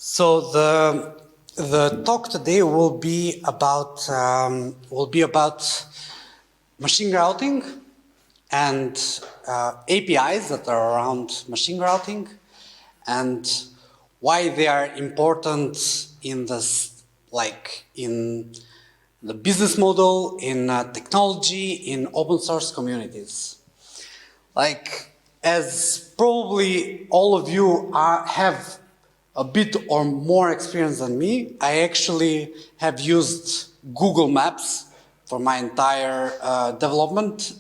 So the talk today will be about machine routing and APIs that are around machine routing and why they are important in this, like in the business model, in technology, in open source communities. Like, as probably all of you have a bit or more experience than me, I actually have used Google Maps for my entire development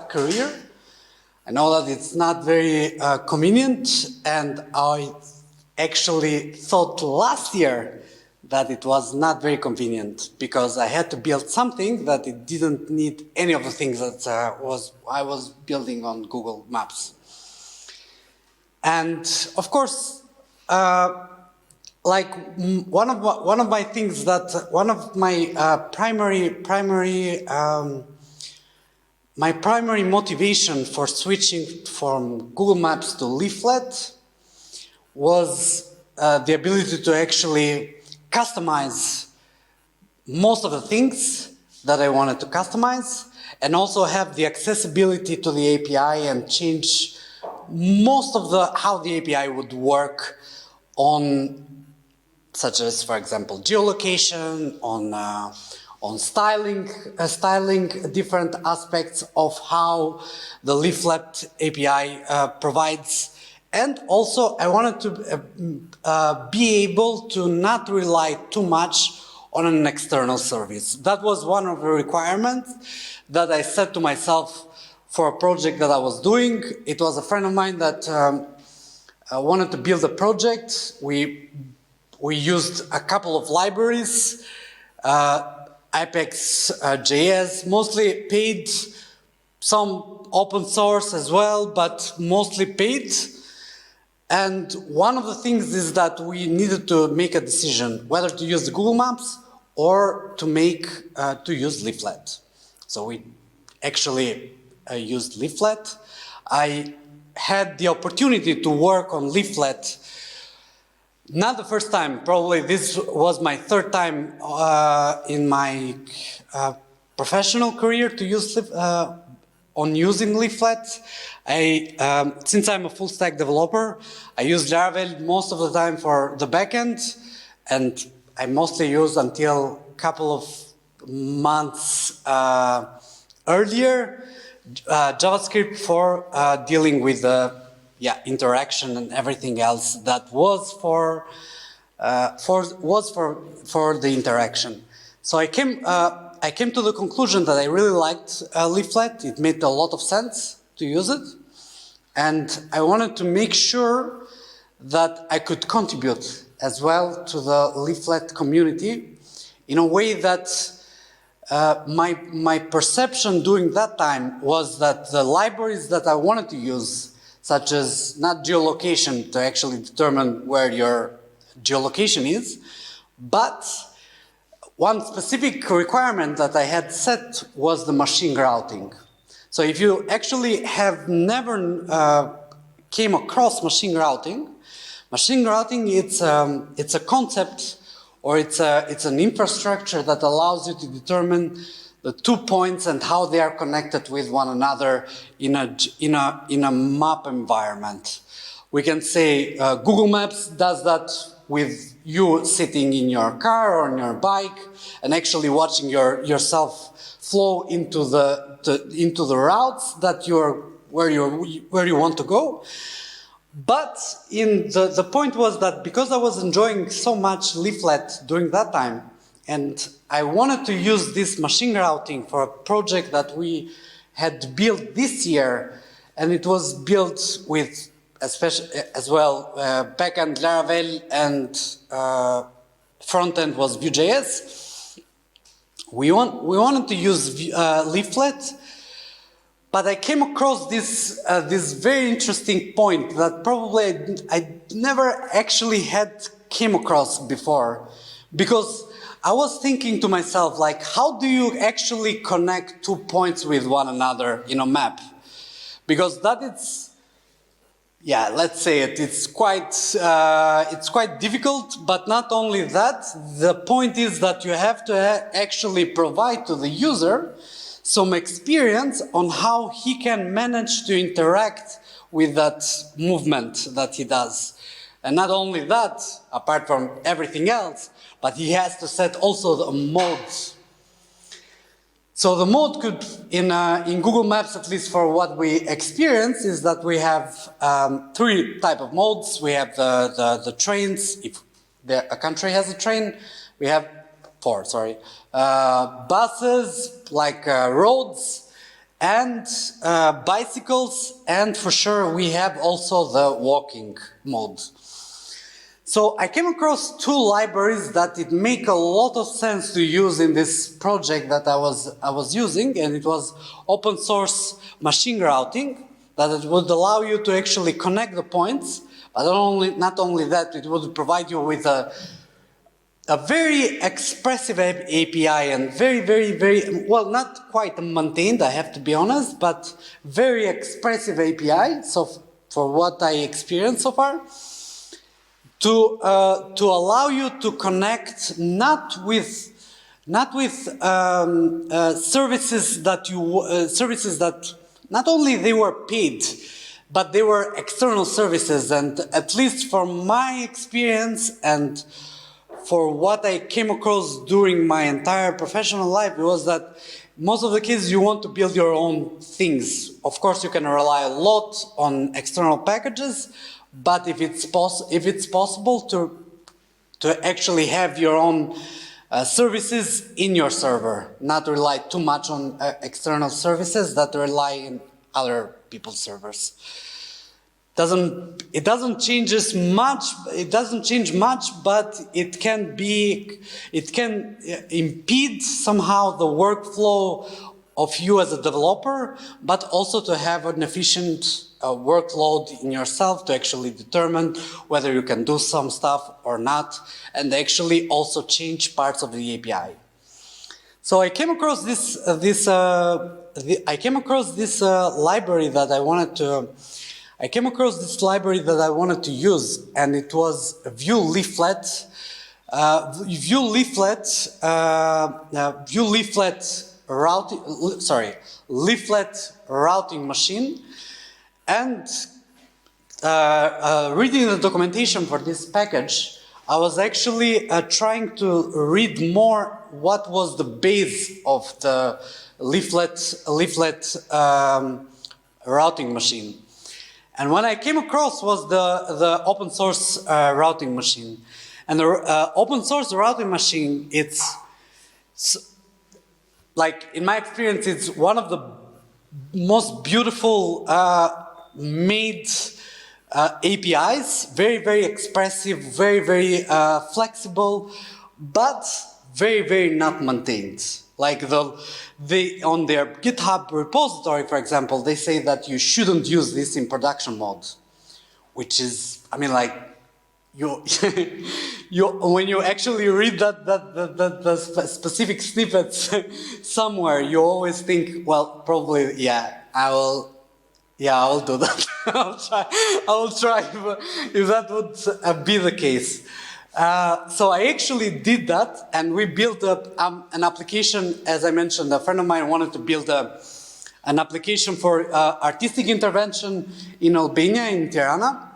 career. I know that it's not very convenient, and I actually thought last year that it was not very convenient because I had to build something that it didn't need any of the things that I was building on Google Maps. And of course, like one of my things that one of my primary motivation for switching from Google Maps to Leaflet was the ability to actually customize most of the things that I wanted to customize, and also have the accessibility to the API and change most of how the API would work on, such as, for example, geolocation, on styling different aspects of how the Leaflet API provides. And also, I wanted to be able to not rely too much on an external service. That was one of the requirements that I set to myself for a project that I was doing. It was a friend of mine that wanted to build a project. We used a couple of libraries, Apex.js, mostly paid, some open source as well, but mostly paid. And one of the things is that we needed to make a decision whether to use the Google Maps or to use Leaflet. So we actually used Leaflet. I had the opportunity to work on Leaflet. Not the first time, probably this was my third time in my professional career to use using Leaflet. Since I'm a full stack developer, I use Laravel most of the time for the backend, and I mostly used until a couple of months earlier JavaScript for dealing with the interaction and everything else that was for the interaction. So I came to the conclusion that I really liked Leaflet. It made a lot of sense to use it, and I wanted to make sure that I could contribute as well to the Leaflet community in a way that my perception during that time was that the libraries that I wanted to use, such as not geolocation to actually determine where your geolocation is, but one specific requirement that I had set was the machine routing. So if you actually have never came across machine routing it's a concept, or it's an infrastructure that allows you to determine the 2 points and how they are connected with one another in a map environment. We can say Google Maps does that with you sitting in your car or on your bike and actually watching yourself flow into the routes that where you want to go. But the point was that because I was enjoying so much Leaflet during that time, and I wanted to use this machine routing for a project that we had built this year, and it was built with as well backend Laravel and frontend was Vue.js. We wanted to use Leaflet, but I came across this very interesting point that probably I never actually had came across before, because I was thinking to myself, like, how do you actually connect 2 points with one another in a map? Because yeah, let's say it. It's quite difficult, but not only that. The point is that you have to actually provide to the user some experience on how he can manage to interact with that movement that he does. And not only that, apart from everything else, but he has to set also the modes. So the mode could, in Google Maps, at least for what we experience, is that we have three type of modes. We have the trains, if a country has a train. We have four, sorry. Buses, like roads, and bicycles, and for sure we have also the walking mode. So I came across two libraries that it make a lot of sense to use in this project that I was using, and it was open source machine routing, that it would allow you to actually connect the points, but not only that, it would provide you with a very expressive API and very, well, not quite maintained, I have to be honest, but very expressive API, so for what I experienced so far. To allow you to connect not with services that not only they were paid, but they were external services. And at least from my experience and for what I came across during my entire professional life, it was that most of the cases you want to build your own things. Of course, you can rely a lot on external packages. But if it's possible to actually have your own services in your server, not rely too much on external services that rely on other people's servers. It doesn't change much, but it can impede somehow the workflow of you as a developer, but also to have an efficient workload in yourself to actually determine whether you can do some stuff or not, and actually also change parts of the API. So I came across this library that I wanted to use, and it was Vue Leaflet. Leaflet routing machine. And reading the documentation for this package, I was actually trying to read more what was the base of the leaflet routing machine. And when I came across was the open source routing machine. And the open source routing machine, it's like, in my experience, it's one of the most beautiful made APIs, very expressive, very flexible, but very not maintained. Like on their GitHub repository, for example, they say that you shouldn't use this in production mode, which is, I mean, like, when you actually read the specific snippets somewhere, you always think, well, probably, yeah, I will do that. I will try if that would be the case. So I actually did that, and we built an application. As I mentioned, a friend of mine wanted to build an application for artistic intervention in Albania, in Tirana.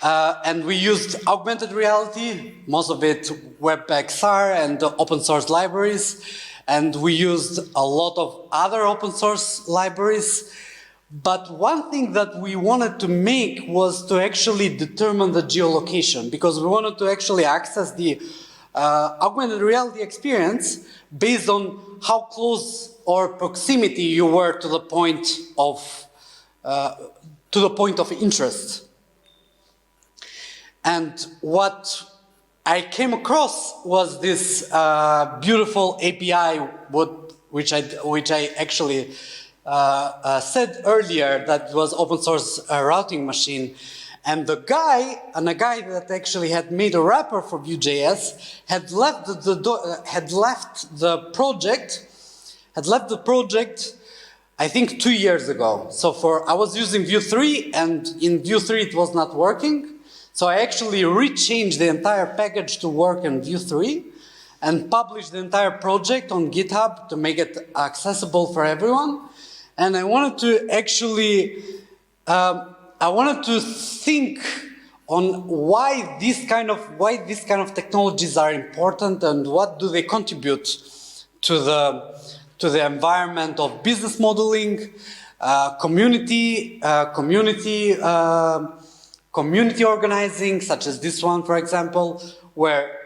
And we used augmented reality, most of it WebXR and open source libraries. And we used a lot of other open source libraries. But one thing that we wanted to make was to actually determine the geolocation, because we wanted to actually access the augmented reality experience based on how close or proximity you were to the point of interest. And what I came across was this beautiful API, which I actually said earlier, that was open source routing machine. And a guy that actually had made a wrapper for Vue.js had left the project I think 2 years ago. So I was using Vue 3, and in Vue 3 it was not working. So I actually rechanged the entire package to work in Vue 3 and published the entire project on GitHub to make it accessible for everyone. And I wanted to actually, I wanted to think on why these kind of technologies are important and what do they contribute to the environment of business modeling, community organizing, such as this one, for example, where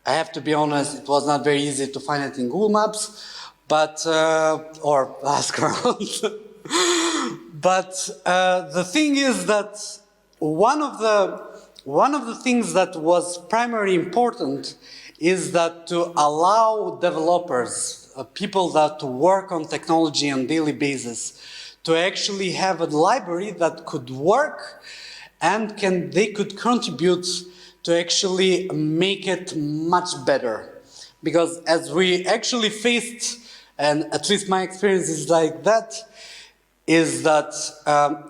I have to be honest, it was not very easy to find it in Google Maps, but or ask around. But the thing is that one of the things that was primarily important is that to allow developers, people that work on technology on a daily basis, to actually have a library that could work and they could contribute to actually make it much better. Because as we actually faced, and at least my experience is like that, is that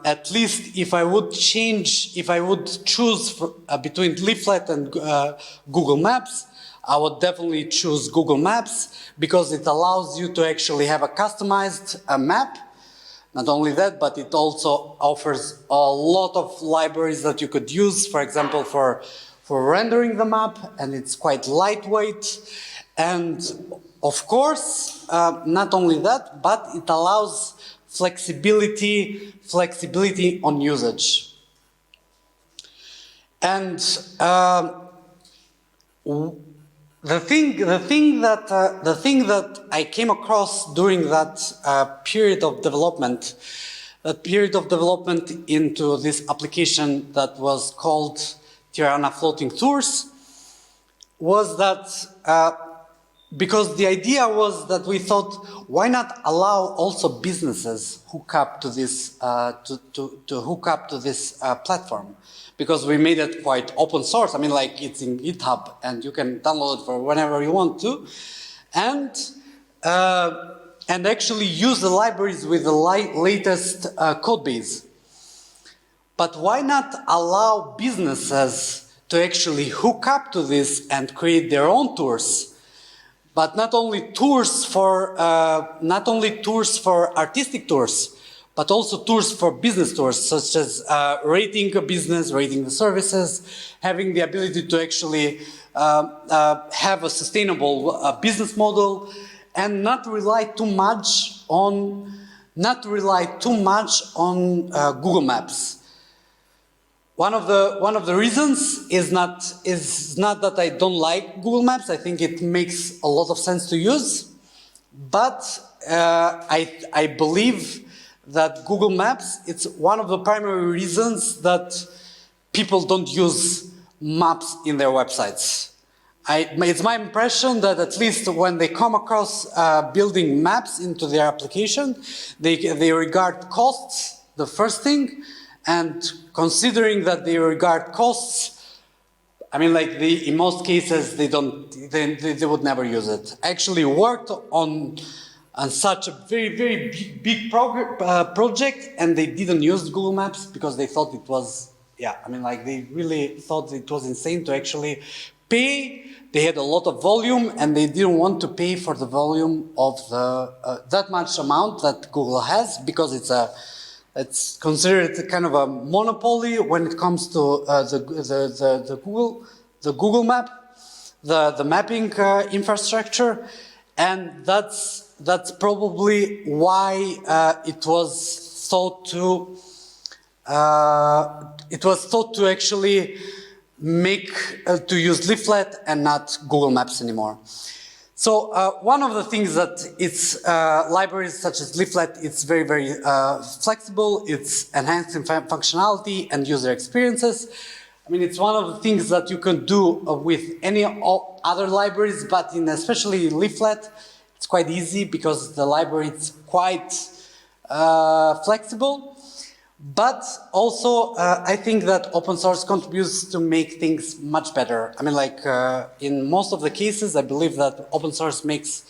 at least if I would choose between Leaflet and Google Maps, I would definitely choose Google Maps because it allows you to actually have a customized map. Not only that, but it also offers a lot of libraries that you could use, for example, for rendering the map, and it's quite lightweight. And of course, not only that, but it allows flexibility on usage. And the thing that I came across during that period of development into this application that was called Tirana Floating Tours, was that because the idea was that we thought, why not allow also businesses hook up to this platform? Because we made it quite open source. I mean, like it's in GitHub and you can download it for whenever you want to, and actually use the libraries with the latest code base. But why not allow businesses to actually hook up to this and create their own tours? But not only tours for artistic tours, but also tours for business tours, such as rating a business, rating the services, having the ability to actually have a sustainable business model, and not rely too much on Google Maps. One of the reasons is not that I don't like Google Maps. I think it makes a lot of sense to use, but I believe that Google Maps, it's one of the primary reasons that people don't use maps in their websites. It's my impression that at least when they come across building maps into their application, they regard costs, the first thing, and considering that they regard costs, I mean, like in most cases, they would never use it. I actually worked on such a very, very big project, and they didn't use Google Maps because they thought it was, they really thought it was insane to actually pay. They had a lot of volume, and they didn't want to pay for the volume of that much amount that Google has, because it's considered kind of a monopoly when it comes to the Google Map, the mapping infrastructure, and that's probably why it was thought to actually to use Leaflet and not Google Maps anymore. So one of the things that it's libraries such as Leaflet, it's very, very flexible. It's enhancing functionality and user experiences. I mean, it's one of the things that you can do with any other libraries, but in especially Leaflet, it's quite easy because the library is quite flexible. But also, I think that open source contributes to make things much better. I mean, like in most of the cases, I believe that open source makes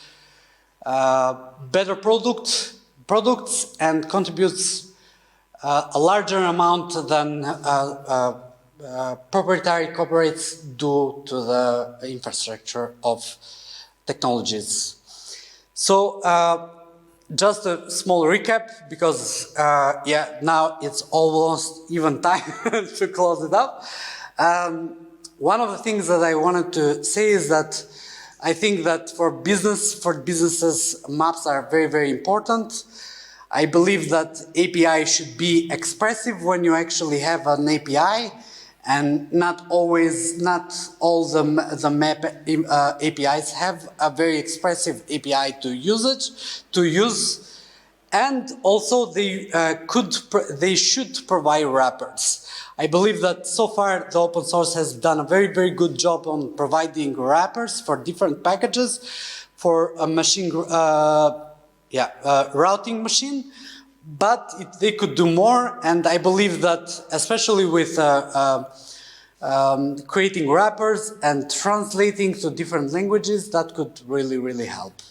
better product, products and contributes a larger amount than proprietary corporates do to the infrastructure of technologies. So just a small recap, because yeah, now it's almost even time to close it up. One of the things that I wanted to say is that I think that for businesses, maps are very, very important. I believe that API should be expressive when you actually have an API, and not all the map APIs have a very expressive API to use, and also they should provide wrappers. I believe that so far the open source has done a very, very good job on providing wrappers for different packages for a machine, routing machine, but they could do more, and I believe that especially with creating wrappers and translating to different languages, that could really, really help.